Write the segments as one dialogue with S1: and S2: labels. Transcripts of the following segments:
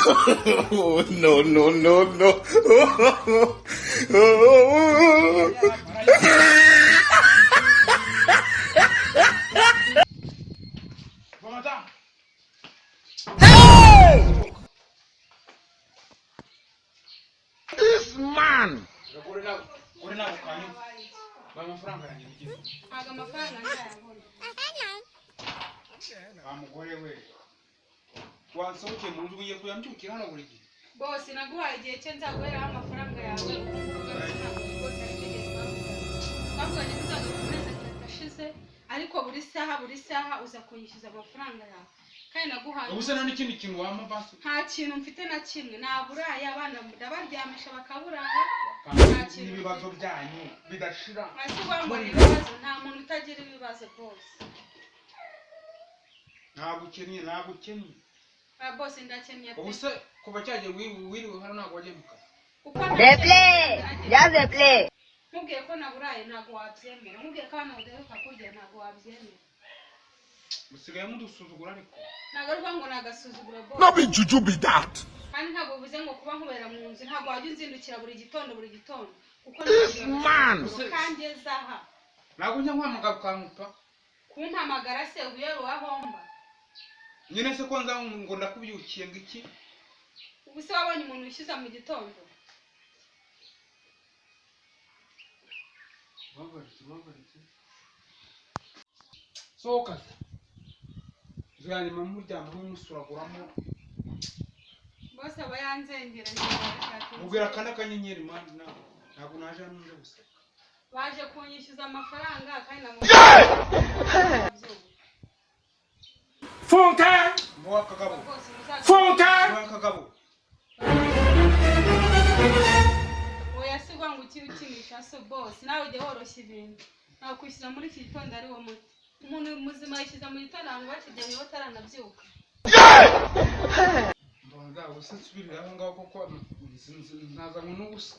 S1: Oh, no, no, no, no. Hey! This man!
S2: Wasohoke mu nzu ugiye kuyambyukira hano buri gihe
S3: bose naguhaye igihe cye nzaguheraho amafaranga yawe twavuganye kuzaga ku mezi 3 ashize ariko buri saha uza kuyishyuza amafaranga yawe kandi naguhaye
S2: ubuse none ikindi kintu wampa basi
S3: nta kintu mfite na kimwe naburaye abana ndabaryamisha bakaburara
S2: ibibazo byanyu bidashira
S3: ngo ibibazo nta muntu utagira ibibazo bose
S2: ntabukennye
S3: bose ndakennye
S2: ubuse kuva cyagiye wiriwe hano ntabwo wagiye mukazi
S4: replay
S3: mubwiye ko naburaye ntabwo wabyemera mubwiye ko abana badaheruka kurya ntabwo wabyemera
S2: musigaye mudusuzugura ariko
S3: ntabwo ari ngo nagasuzugura bose
S1: No be juju be that.
S3: kandi ntabwo bivuze ngo kuba nkubera mu nzu ntabwo wajya unzindukira buri gitondo kuko
S1: This man!
S3: kangeza aha
S2: ntabwo njya nkwamagara ukankupa
S3: kumpamagara se uyewe wahomba
S2: nyine se ko nza ngo ndakubyukiye ngo iki
S3: ubu se wabonye umuntu wishyuza mu gitondo
S2: babaritse sohoka zanyuma muryama nk'umusuraguramo
S3: bose aba yanzengera
S2: mubwira kandi akanyenyeri mani ntabwo naje hano nje guseka
S3: baje kunyishyuza amafaranga kandi na
S1: Funke!
S2: mwakagabo
S3: oya sigwa ngo ukinisha so boss nawe ujye woroshya ibintu nawe kwishyura muri iki gitondo ari wo muti umuntu muzima yishyiza mu gitondo abantu bakijyanye bataranabyuka
S2: mbonga usubirira aho ngaho kuko ntazanywe n'ubusa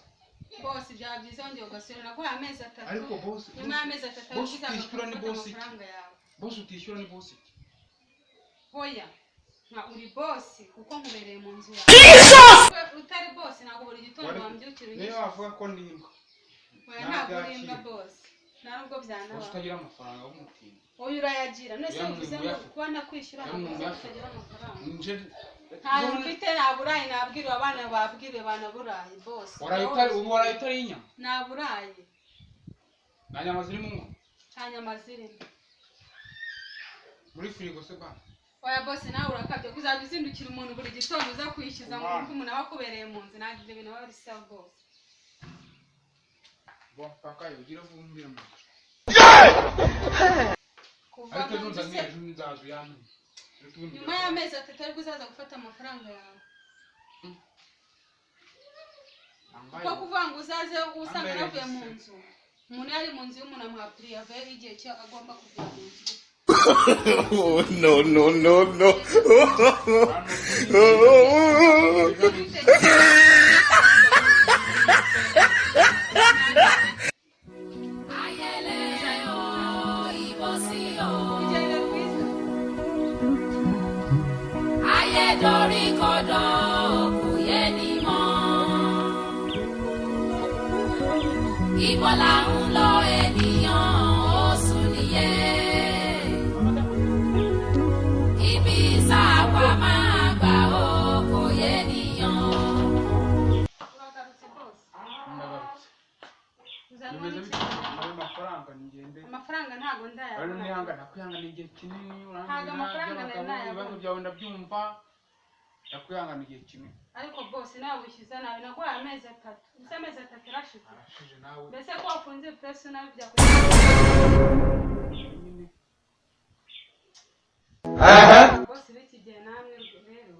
S3: boss byaba byiza wongeye ugasubira naguhaye amezi 3
S2: ariko boss
S3: nyuma y'amezi 3
S2: utishyura ni boss
S3: amafaranga yawe
S2: boss utishyura ni boss
S3: hoya nka uri boss kuko nkubereye mu nzu yawe utari boss ntabwo buri gitondo wambyukira
S2: niyo wavuga ko ndimba
S3: oya ntabwo urimba boss ntabwo byanaba
S2: utagira amafaranga w'umutima
S3: oya urayagira nese uvuze ngo kuba nakwishyura ntabwo utagira amafaranga ntabwo mfite naburaye nabwiriwe abana babwiriwe banaburaye boss
S2: waraye utari inyama
S3: naburaye
S2: nta nyama zirimo ngo
S3: nta nyama zirimo
S2: muri firigo se bana
S3: oya boss nawe urakabye kuzajya uzindukira umuntu buri gitondo uza kwishyuza ngo umuntu aba akubereye mu nzu ntabwo ibyo bintu aba ari sawa boss
S2: wapakaye ugira vumbira mu
S3: kuva mu nzu nyuma y'amezi 3 ariko uzaza gufata amafaranga yawe kuko kuvuga ngo uzaze usanga navuye mu nzu umuntu yari mu nzu y'umuntu amuha prive igihe cyo agomba kujya mu nzu
S1: Oh, no, no, no, no.
S5: Ibola ulo ènìyàn oṣù nìyẹn ibi sáwà máa gbà ó kò yé nìyàn.
S3: amafaranga ntago ndayabona
S2: nihangana kwihangana igihe kinini
S3: ntago amafaranga
S2: ibibazo byawe ndabyumva ndakwihangana igihe kinini
S3: ariko boss nawe wishyuza nawe naguhaye amezi 3 gusa amezi 3 arashize
S2: nawe
S3: mbese ko wafunze press nawe bya boss biki gihe namwe rero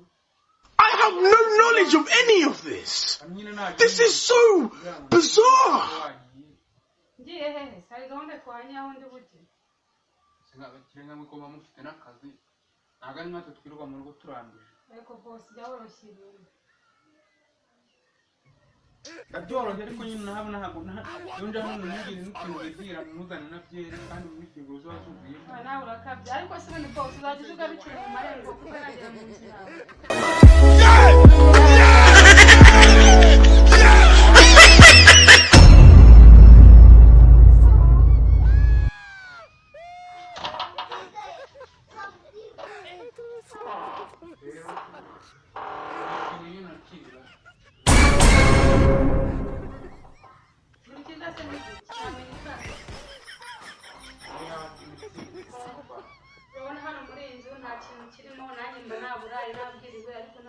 S1: I have no knowledge of any of this. This is so bizarre.
S3: ngiye hehe sai gahunda twanyaho ndi buti
S2: sinabakire nkamwe ko bamufite n'akazi ntago ari natwe twirirwa mu rugo turambije
S3: ariko boss jya woroshya ibintu
S2: ndabyoroshye ariko nyine ntabwo yonje hano n'umugeni n'ikintu bigira muzana na byeri kandi muri firigo zo wazubiye
S3: nawe urakabye ariko se ni boss uzajya uvuga bikiri mu marembo kuko nagira mu nzira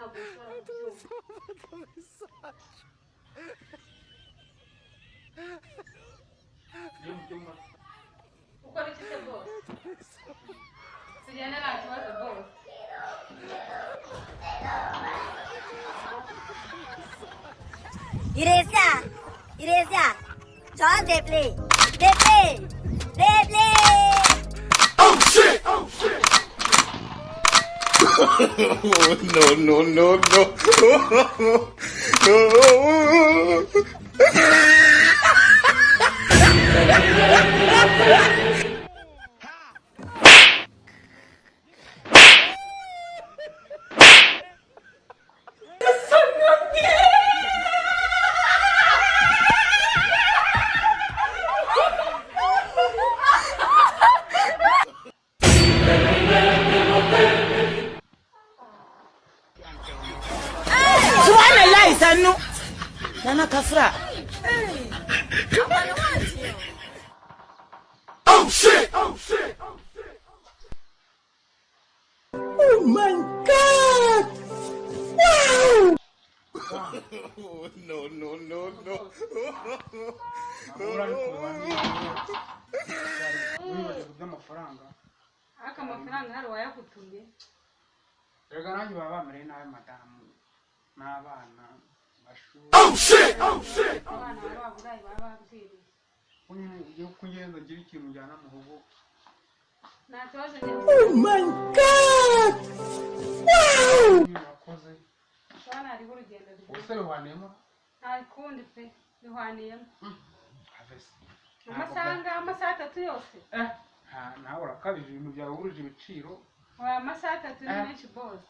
S3: ntabwo ushobora kubyumva. Ukora iki se bose? Tugende nta kibazo bose.
S4: Ireza, John Deplay.
S1: Oh shit! No.
S6: Subhanallah isanu. Nana kafra.
S1: Oh shit! Oh my God! Wow! No.
S3: Aka amafaranga hari wayakutumye.
S2: Rega nanjye baba bamereye nabi madamu n'abana bashuri.
S1: Oh shit!
S3: Abana baburayi baba babwiriye.
S2: Ugiye kugenda ngira ikintu njyana mu rugo.
S3: Nta kibazo njye.
S1: Oh my God! Wow!
S2: Nakoze.
S3: Abana hariho urugendo rwiza.
S2: Ubuse bihaniyemo?
S3: Nta kundi pe bihaniyemo.
S2: Avese.
S3: Amasaha 3 yose.
S2: Nawe urakabije ibintu byawe uruje ibiciro.
S3: Amasaha 3 ni menshi bose.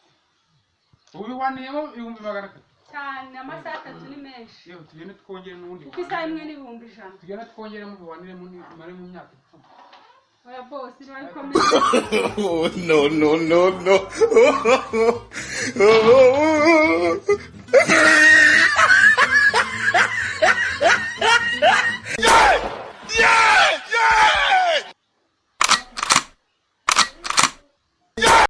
S2: Ubu bihaniyemo 200.
S3: Cyane amasaha 3 ni menshi.
S2: Yewe tugende twongere n'ubundi.
S3: Kuko isaha imwe ni 100.
S2: Tugende twongere mu bihanire mare mu myaka 10.
S3: Oya boss ni bakomeye.
S1: No.